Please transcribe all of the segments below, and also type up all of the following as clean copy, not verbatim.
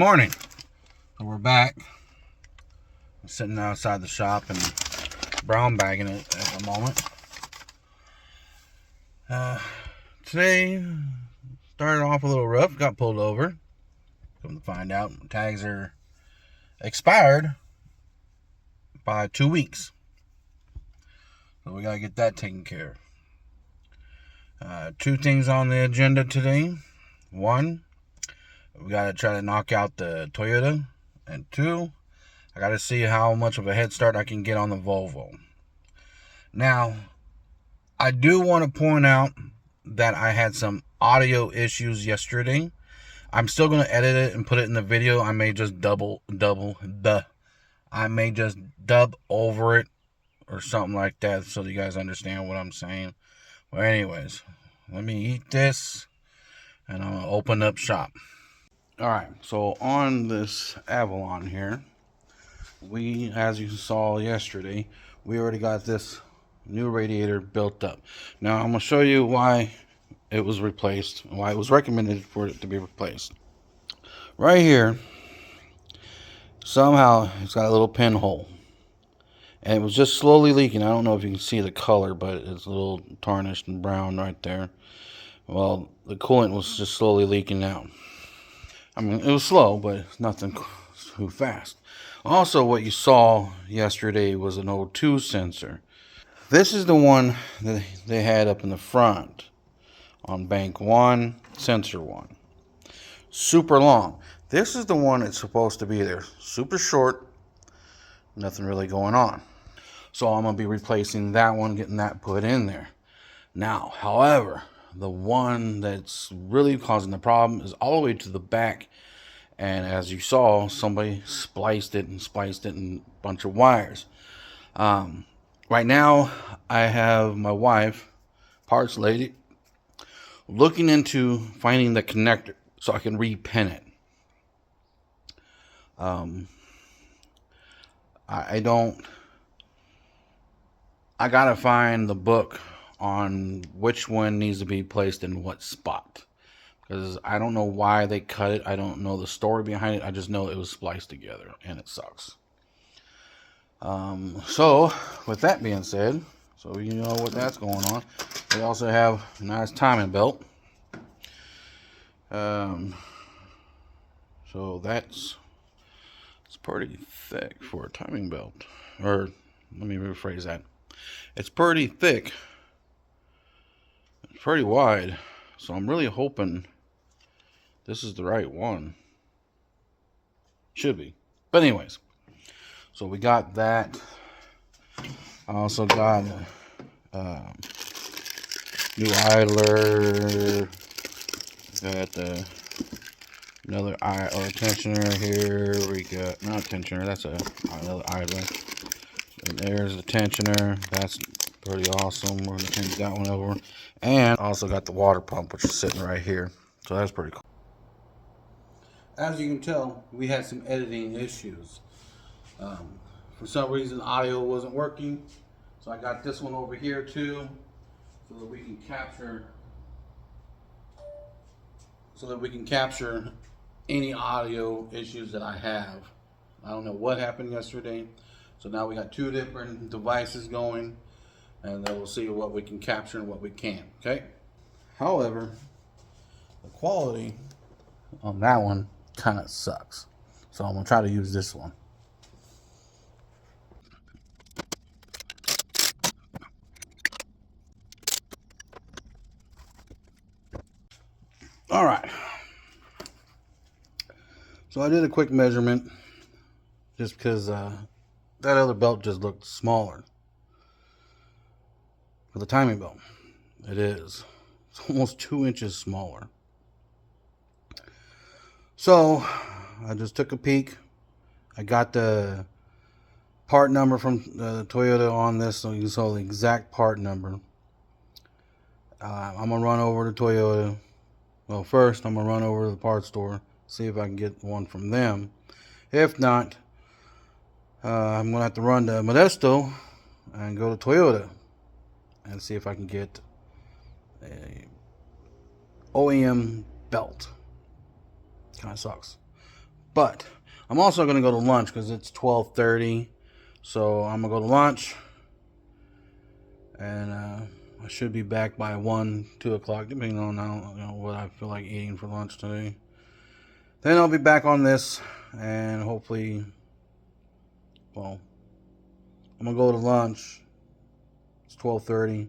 morning. So we're back. I'm sitting outside the shop and brown bagging it at the moment. Today started off a little rough. Got pulled over. Come to find out, tags are expired by 2 weeks. So we gotta get that taken care of. Two things on the agenda today. One, we gotta try to knock out the Toyota, and two, I gotta see how much of a head start I can get on the Volvo. Now, I do want to point out that I had some audio issues yesterday. I'm still gonna edit it and put it in the video. I may just I may just dub over it or something like that so you guys understand what I'm saying. Well, anyways, let me eat this and I'm gonna open up shop. Alright, so on this Avalon here, we, as you saw yesterday, we already got this new radiator built up. Now I'm gonna show you why it was replaced, why it was recommended for it to be replaced. Right here, somehow it's got a little pinhole, and it was just slowly leaking. I don't know if you can see the color, but it's a little tarnished and brown right there. Well, the coolant was just slowly leaking out. I mean, it was slow, but it's nothing too fast. Also, what you saw yesterday was an O2 sensor. This is the one that they had up in the front on bank 1, sensor 1. Super long. This is the one that's supposed to be there. Super short, nothing really going on. So I'm going to be replacing that one, getting that put in there. Now, however, the one that's really causing the problem is all the way to the back. And as you saw, somebody spliced it in a bunch of wires. Right now, I have my wife, parts lady, looking into finding the connector so I can repin it. I gotta find the book on which one needs to be placed in what spot, because I don't know why they cut it. I don't know the story behind it. I just know it was spliced together and it sucks. So with that being said, so you know what that's going on. We also have a nice timing belt. So it's pretty thick for a timing belt. Or let me rephrase that. It's pretty thick. It's pretty wide. So I'm really hoping this is the right one. Should be. But anyways, so we got that. I also got new idler. Got another tensioner here. We got, not tensioner, that's another idler. And there's the tensioner. That's pretty awesome. We're gonna change that one over. And also got the water pump, which is sitting right here. So that's pretty cool. As you can tell, we had some editing issues. For some reason, audio wasn't working. So I got this one over here too, so that we can capture any audio issues that I have. I don't know what happened yesterday. So now we got two different devices going, and then we'll see what we can capture and what we can't, okay? However, the quality on that one kind of sucks. So I'm gonna try to use this one. All right. So I did a quick measurement just because that other belt just looked smaller. For the timing belt, it is. It's almost 2 inches smaller. So I just took a peek. I got the part number from Toyota on this, so you saw the exact part number. I'm gonna run over to Toyota. Well, first I'm gonna run over to the parts store, see if I can get one from them. If not, I'm gonna have to run to Modesto and go to Toyota and see if I can get a OEM belt. Kind of sucks. But I'm also going to go to lunch because it's 12:30. So I'm going to go to lunch. And I should be back by 1, 2 o'clock, depending on how, what I feel like eating for lunch today. Then I'll be back on this, and hopefully, well, I'm going to go to lunch. It's 12:30.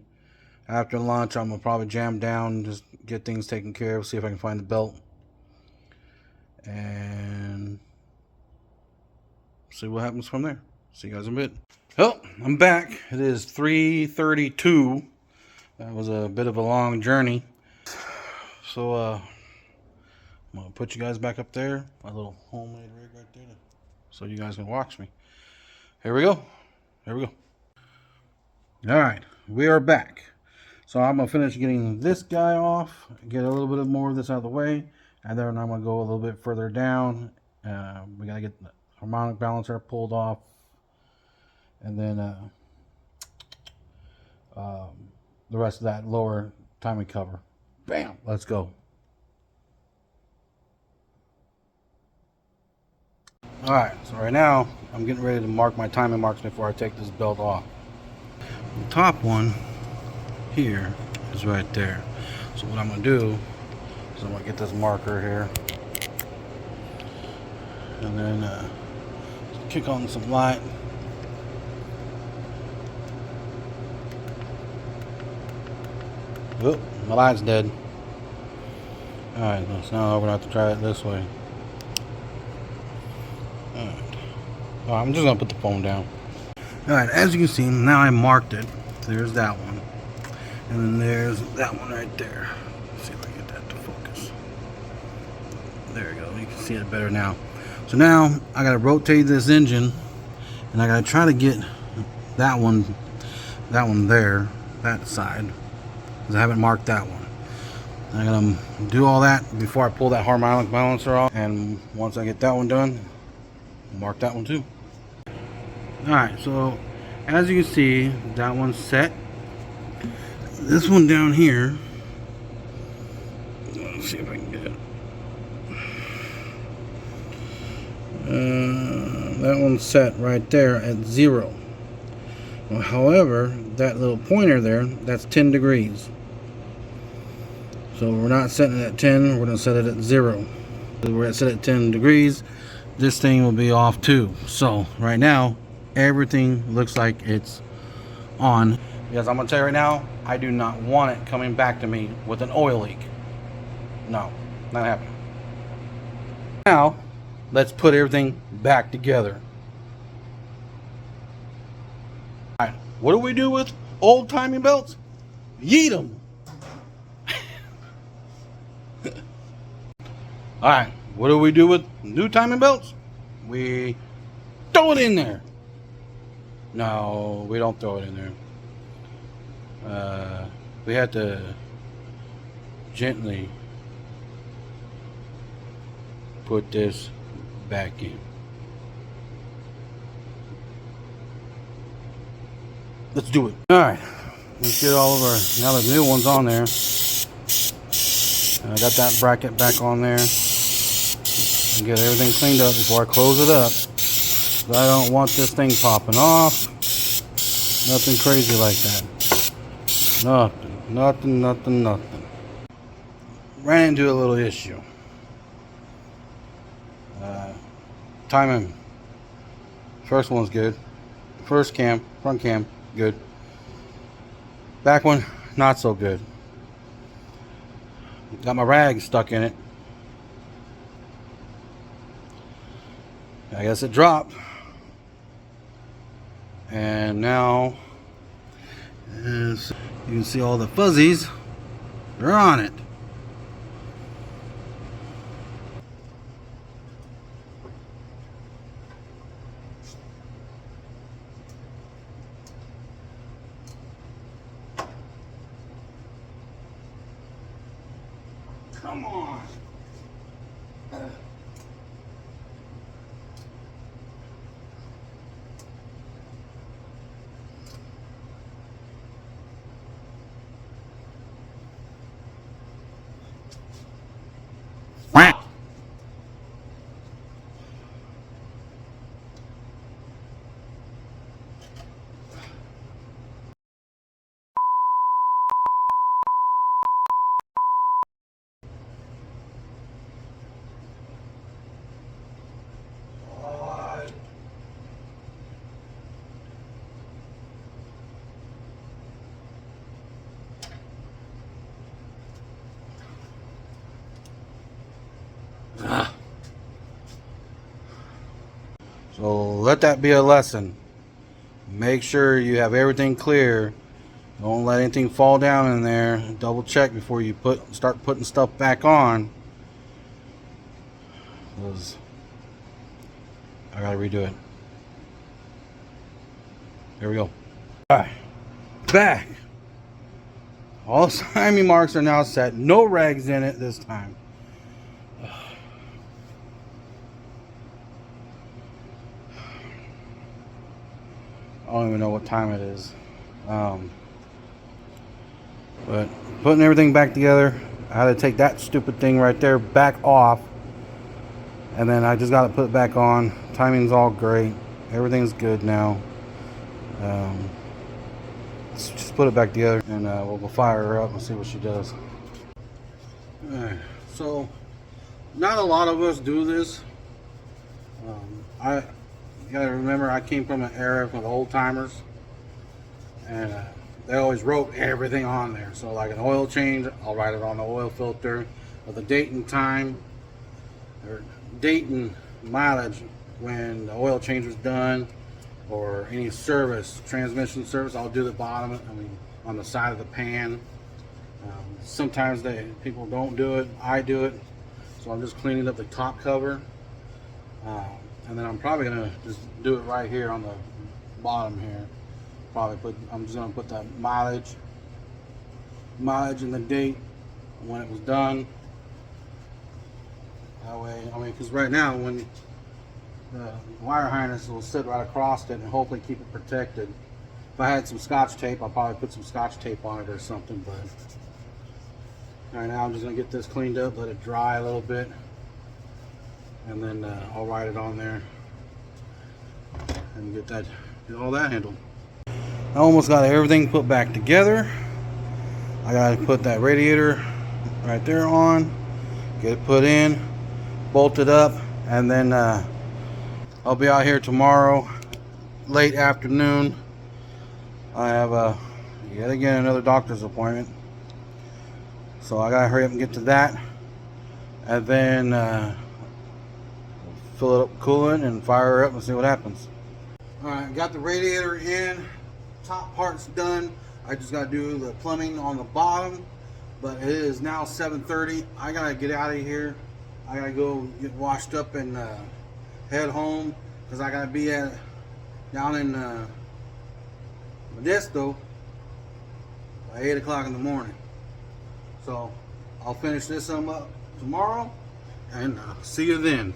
After lunch, I'm going to probably jam down, just get things taken care of, see if I can find the belt. And see what happens from there. See you guys in a bit. Well, I'm back. It is 3:32. That was a bit of a long journey. So, I'm going to put you guys back up there. My little homemade rig right there. So you guys can watch me. Here we go. Here we go. Alright, we are back. So I'm going to finish getting this guy off. Get a little bit more of this out of the way. And then I'm going to go a little bit further down. We got to get the harmonic balancer pulled off. And then the rest of that lower timing cover. Bam! Let's go. Alright, so right now I'm getting ready to mark my timing marks before I take this belt off. The top one here is right there. So what I'm going to do is I'm going to get this marker here. And then kick on some light. Oh, my light's dead. Alright, so now we're going to have to try it this way. Alright. Oh, I'm just going to put the phone down. Alright, as you can see, now I marked it. There's that one. And then there's that one right there. Let's see if I can get that to focus. There you go. You can see it better now. So now I got to rotate this engine. And I got to try to get that one there, that side. Because I haven't marked that one. I gotta do all that before I pull that harmonic balancer off. And once I get that one done, I'll mark that one too. Alright, so as you can see, that one's set. This one down here, let's see if I can get it. That one's set right there at 0. Well, however, that little pointer there, that's 10 degrees. So we're not setting it at 10, we're going to set it at 0. We're set at 10 degrees, this thing will be off too. So right now, everything looks like it's on. Because I'm going to tell you right now, I do not want it coming back to me with an oil leak. No, not happening. Now, let's put everything back together. Alright, what do we do with old timing belts? Yeet them. Alright, what do we do with new timing belts? We throw it in there. No, we don't throw it in there. We have to gently put this back in. Let's do it. Alright, let's get all of our, now the new one's on there. I got that bracket back on there. And get everything cleaned up before I close it up. I don't want this thing popping off. Nothing crazy like that. Nothing. Ran into a little issue. Timing. First one's good. First cam, front cam, good. Back one, not so good. Got my rag stuck in it. I guess it dropped. And now, as you can see all the fuzzies, they're on it. Come on. So let that be a lesson. Make sure you have everything clear. Don't let anything fall down in there. Double check before you start putting stuff back on. Because I gotta redo it. Here we go. Alright. Back. All timing marks are now set. No rags in it this time. I don't even know what time it is. But putting everything back together, I had to take that stupid thing right there back off. And then I just got to put it back on. Timing's all great. Everything's good now. Let's just put it back together and we'll go fire her up and see what she does. Alright, so not a lot of us do this. You gotta remember, I came from an era with old timers, and they always wrote everything on there. So like an oil change, I'll write it on the oil filter with the date and time, or date and mileage when the oil change was done, or any service, transmission service. I'll do the bottom, on the side of the pan. Sometimes people don't do it. I do it, so I'm just cleaning up the top cover. And then I'm probably gonna just do it right here on the bottom here. I'm just gonna put the mileage and the date when it was done. That way, because right now when the wire harness will sit right across it and hopefully keep it protected. If I had some Scotch tape, I'll probably put some Scotch tape on it or something. But right now, I'm just gonna get this cleaned up, let it dry a little bit, and then I'll write it on there and get all that handled. I almost got everything put back together. I gotta put that radiator right there on, get it put in, bolted up, and then I'll be out here tomorrow late afternoon. I have yet again another doctor's appointment, so I gotta hurry up and get to that, and then fill it up with coolant and fire her up and see what happens. Alright, got the radiator in, top part's done. I just gotta do the plumbing on the bottom, but it is now 7:30. I gotta get out of here. I gotta go get washed up and head home, because I gotta be down in Modesto by 8 o'clock in the morning. So I'll finish this up tomorrow, and see you then.